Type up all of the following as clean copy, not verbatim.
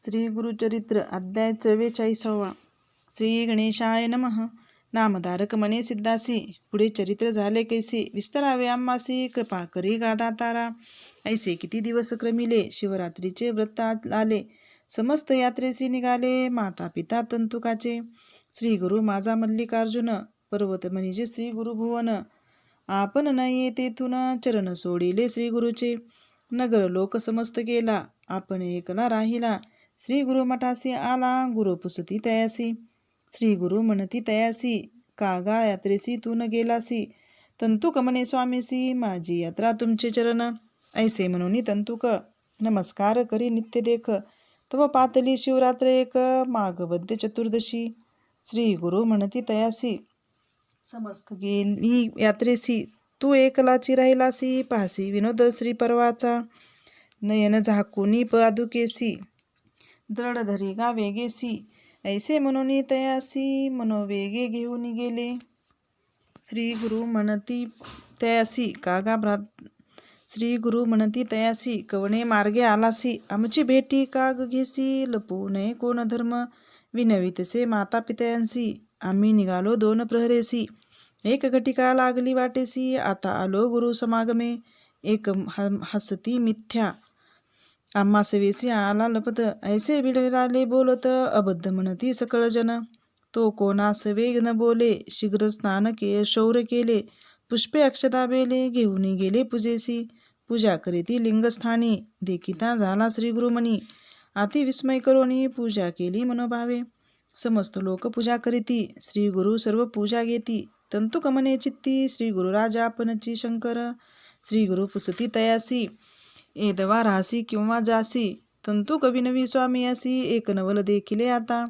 श्री गुरुचरित्र अध्याय 44. श्री गणेशाय नमः. नामधारक मने सिद्धासी, पुढे चरित्र झाले कैसे, विस्तरावे आम्हासी कृपा करी गादातारा. ऐसे किती दिवस क्रमिले, शिवरात्रीचे व्रत आले, समस्त यात्रेसी निघाले, माता पिता तंतुकाचे. श्री गुरु माझा मल्लिकार्जुन, पर्वत म्हणजे श्री गुरुभुवन. आपण न तेथून चरण सोडिले श्री गुरुचे. नगर लोक समस्त गेला, आपण एकला राहिला. श्री गुरु मठासी आला, गुरु पुसती तयासी. श्री गुरु म्हणती तयासी, कागा यात्रेसी तू न गेलासी. तंतुक म्हणे स्वामीसी, माझी यात्रा तुमचे चरण. ऐसे म्हणून तंतुक नमस्कार करी नित्य देख. तव पातली शिवरात्र एक, माघ वद्य चतुर्दशी. श्री गुरु म्हणती तयासी, समस्त गेली यात्रेसी, तू एकलाची राहिलासी. पासी विनोद श्री परवाचा, नयन झाकुनी पादुकेसी. दृढ धरी गा वेगेसी, ऐसे म्हणून तयासी, मनोवेगे घेऊन गेले. श्री गुरु म्हणती तयासी, कागा श्री गुरु म्हणती तयासी, कवणे मार्गे आलासी. आमची भेटी काग घेसी, लपू नये कोण धर्म. विनवितसे माता पित्यांसी, आम्ही निघालो दोन प्रहरेसी. एक घटिका लागली वाटेसी, आता आलो गुरु समागमे. एक हसती मिथ्या, आम्हा सवेसी आला लपत. ऐसे बिडविराले बोलत, अबद्ध म्हणती सकळ जन. तो कोणास वेग न बोले, शीघ्र स्नान शौर्य केले. पुष्पे अक्षता बेले, घेऊन गेले पूजेसी. पूजा करीती लिंगस्थानी, देखिता झाला श्री गुरुमणी. अति विस्मय करोनी, पूजा केली मनोभावे. समस्त लोक पूजा करीती, श्री गुरु सर्व पूजा घेती. तंतुक म्हणे चित्ती, श्री गुरु राजा आपणची शंकर. श्री गुरु पुसती तयासी, एदवा राहासी किंवा जासी. तंतुक विनवी स्वामी असी, एक नवल देखिले आता.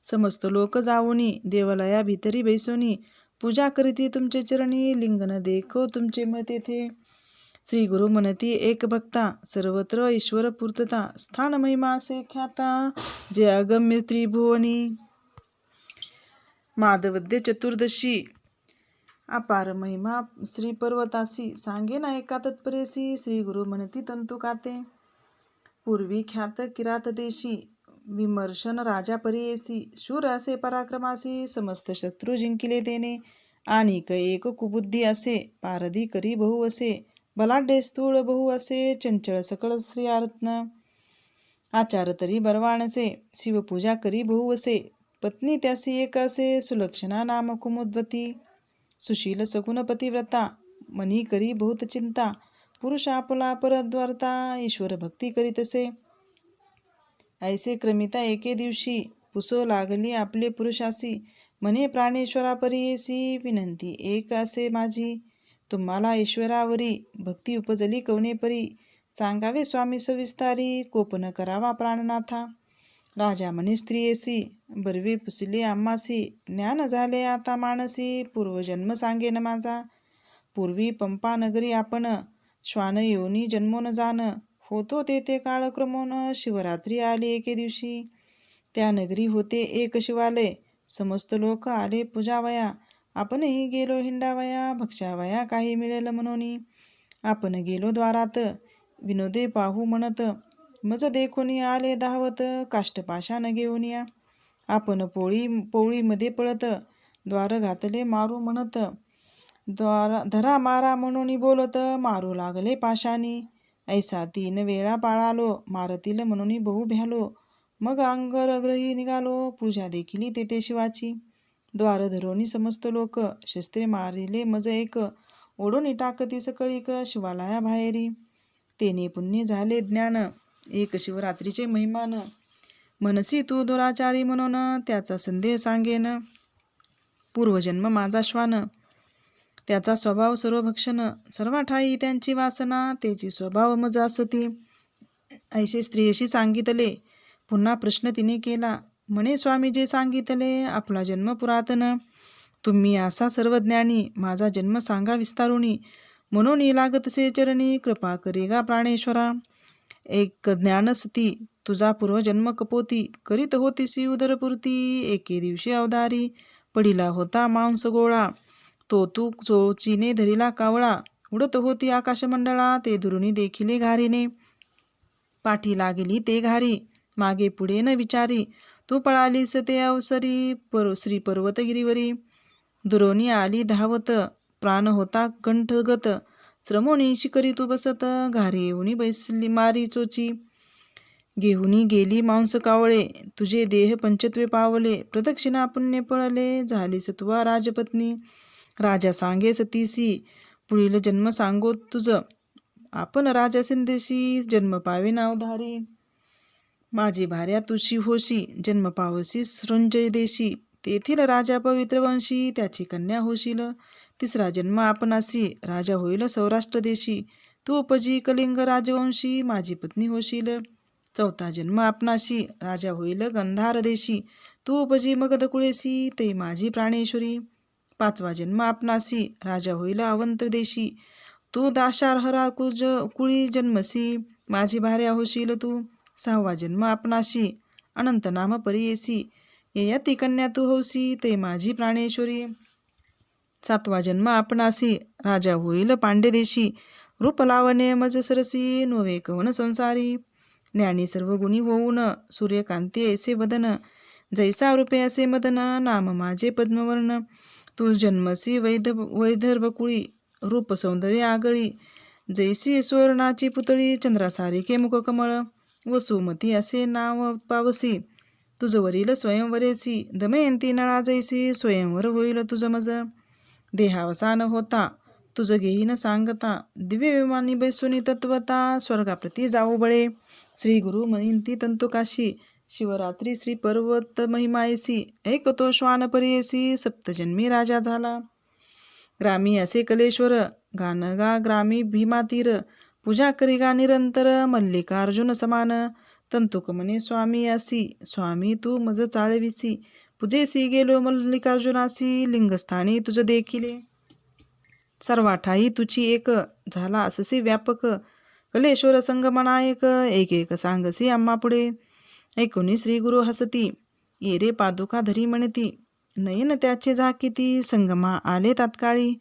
समस्त लोक जाऊनी, देवालया भितरी बैसोनी. पूजा करीती तुमचे चरणी, लिंगन देखो तुमचे मत तेथे. श्री गुरु म्हणती एक भक्ता, सर्वत्र ईश्वर पूर्तता. स्थान महिमा असे ख्याता, जे अगम्य त्रिभुवनी. माधवद्य चतुर्दशी, अपार महिमा श्री पर्वतासी. सांगे ना एका तत्परेसी, श्री गुरु म्हणती तंतुकाते. पूर्वी ख्यात किरात देशी, विमर्शन राजा परियेसी. शूर असे पराक्रमासी, समस्त शत्रू जिंकिले तेने. आणि एक कुबुद्धी असे, पारधी करी बहु असे. बलाढ्य स्थूळ बहु असे, चंचळ सकळ श्रियारत्न. आचार तरी बरवाणसे, शिवपूजा करी बहु असे. पत्नी त्यासी एक असे, सुलक्षणा नाम कुमुद्वती. सुशील सगुण पतिव्रता, मनी करी बहुत चिंता. पुरुष आपला परद्वारता, ईश्वर भक्ती करीतसे. ऐसे क्रमिता एके दिवशी, पुसो लागली आपले पुरुषासी. म्हणे प्राणेश्वरा परियेसी, विनंती एक असे माझी. तुम्हाला ईश्वरावरी भक्ती उपजली कवने परी. सांगावे स्वामी सविस्तारी, कोप न करावा प्राणनाथा. राजा म्हणे स्त्रियेसी, बर्वे पुसले आम्हासी. ज्ञान झाले आता मानसी, पूर्वजन्म सांगेन माझा. पूर्वी पंपा नगरी आपण, श्वान योनी जन्मोन जाण. होतो तेथे काळक्रमोन, शिवरात्री आली एके दिवशी. त्या नगरी होते एक शिवालय, समस्त लोक आले पूजावया. आपणही गेलो हिंडावया, भक्षावया काही मिळेल म्हणून. आपण गेलो द्वारात, विनोदे पाहू म्हणत. मज देखोनी आले धावत, काष्टपाषाण घेऊन या. आपण पोळीमध्ये पळत, द्वार घातले मारू म्हणत. धरा मारा म्हणून बोलत, मारू लागले पाशानी. ऐसा 3 वेळा पाळालो, मारतील म्हणून बहु भ्यालो. मग अंगरग्रही निघालो, पूजा देखिली तेथे शिवाची. द्वार धरोनी समस्त लोक, शस्त्रे मारिले मज एक. ओढून टाकती सकळीक, शिवालया बाहेरी. तेने पुण्य झाले ज्ञान, एक शिवरात्रीचे महिमान. मनसी तू दुराचारी म्हणून, त्याचा संदेह सांगेन. पूर्वजन्म माझा श्वान, त्याचा स्वभाव सर्वभक्षण. सर्व ठाई त्यांची वासना, त्याची स्वभाव मज असती. ऐसे स्त्रियशी सांगितले. पुन्हा प्रश्न तिने केला, म्हणे स्वामी जे सांगितले, आपला जन्म पुरातन. तुम्ही असा सर्वज्ञानी, माझा जन्म सांगा विस्तारुनी. म्हणून लागतसे चरणी, कृपा करी गा प्राणेश्वरा. एक ज्ञानसती, तुझा पूर्वजन्म कपोती. करीत होतीसी उदरपूर्ती, एके दिवशी अवधारी. पडिला होता मांस गोळा, तो तू चोचीने धरिला कावळा. उडत होती आकाशमंडळा, ते दुरुनी देखिले घारीने. पाठी लागली ते घारी, मागे पुढे न विचारी तू पळालीस ते अवसरी श्री पर्वतगिरीवरी. दुरोणी आली धावत प्राण होता कंठगत. श्रमोनी शिकरी तू बसत घारी येऊनी बैसली मारी चोची. घेऊनी गेली मांस कावळे तुझे देह पंचत्वे पावले. प्रदक्षिणा पुण्य पळले झालीस तुवा राजपत्नी. राजा सांगे सतीसी पुढील जन्म सांगो तुझ. आपण राजा सिंदेशी जन्म पावे नावधारी. माझी भार्या तुझी होशी जन्म पावसी सृंजय देशी. तेथील राजा पवित्र वंशी त्याची कन्या होशील. तिसरा जन्म आपणासी राजा होईल सौराष्ट्र देशी. तू उपजी कलिंग राजवंशी माझी पत्नी होशील. चौथा जन्म आपणाशी राजा होईल गंधार देशी. तू उपजी मगध कुळेसी ते माझी प्राणेश्वरी. पाचवा जन्म आपणासी राजा होईल अवंत देशी. तू दाशार्हरा कुळी जन्मसी माझी भार्या होशील तू. सहावा जन्म आपणाशी अनंत नाम परियेसी. ययाती कन्या तू होसी ते माझी प्राणेश्वरी. सातवा जन्म आपणासी राजा होईल पांडेदेशी. रूप लावणे मज सरसी नोवे कवन संसारी. ज्ञानी सर्व गुणी होऊन सूर्यकांती ऐसे वदन. जैसा रूपे असे मदन नाम माझे पद्मवर्ण. तू जन्मसी वैदर्भ कुळी रूप सौंदर्य आगळी. जैसी सुवर्णाची पुतळी चंद्रासारिखे मुखकमळ. वसुमती असे नाव पावसी तुझवरील स्वयंवरेसी. दमयंती नळा जैसी स्वयंवर होईल तुझ मज. देहावसान होता तुझ घेईन सांगता. दिव्य विमानी बैसुनी तत्वता स्वर्गाप्रती जाऊ बळे. श्री गुरु म्हणती तंतुकाशी शिवरात्री श्री पर्वत महिमायसी. ऐकतो श्वान परियसी सप्तजन्मी राजा झाला. ग्रामी असे कलेश्वर गानगा ग्रामी भीमातीर. पूजा करी गा निरंतर मल्लिकार्जुन समान. तंतुक म्हणे स्वामी यासी स्वामी तू मज चाळविसी. पूजेसी गेलो मल्लिकार्जुनासी लिंगस्थानी तुझ देखिले. सर्वाठाई तुची एक झाला अससी व्यापक. कलेश्वर संगमनायक एक एक सांगसी आम्हा पुढे. ऐकुनी श्री गुरु हसती ये रे पादुका धरी म्हणती. नयन त्याचे झाकिती संगमा आले तात्काळी.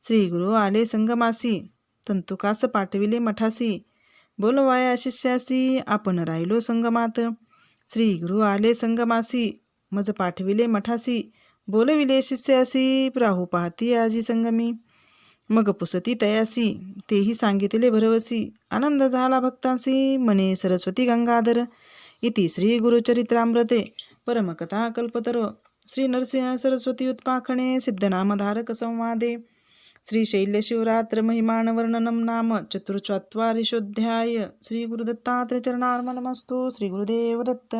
श्री गुरु आले संगमासी तंतुकास पाठविले मठासी. बोलवाया शिष्यासी आपण राहिलो संगमात. श्री गुरु आले संगमासी मज पाठविले मठासी. बोलविले शिष्यासी राहू पाहती आजी संगमी. मग पुसती तयासी तेही सांगितले भरवसी. आनंद झाला भक्तांसी म्हणे सरस्वती गंगाधर. इति श्री गुरुचरित्रामृते परमकथा कल्पतरो श्री नरसिंह सरस्वती उत्पाखणे सिद्धनामधारक संवादे श्री शैल्यशिवरात्र महिमानवर्णनम नाम चतुर्चत्वारिंशोऽध्याय. श्री गुरुदत्तात्रय चरणार्पणमस्तु. श्री गुरुदेव दत्त.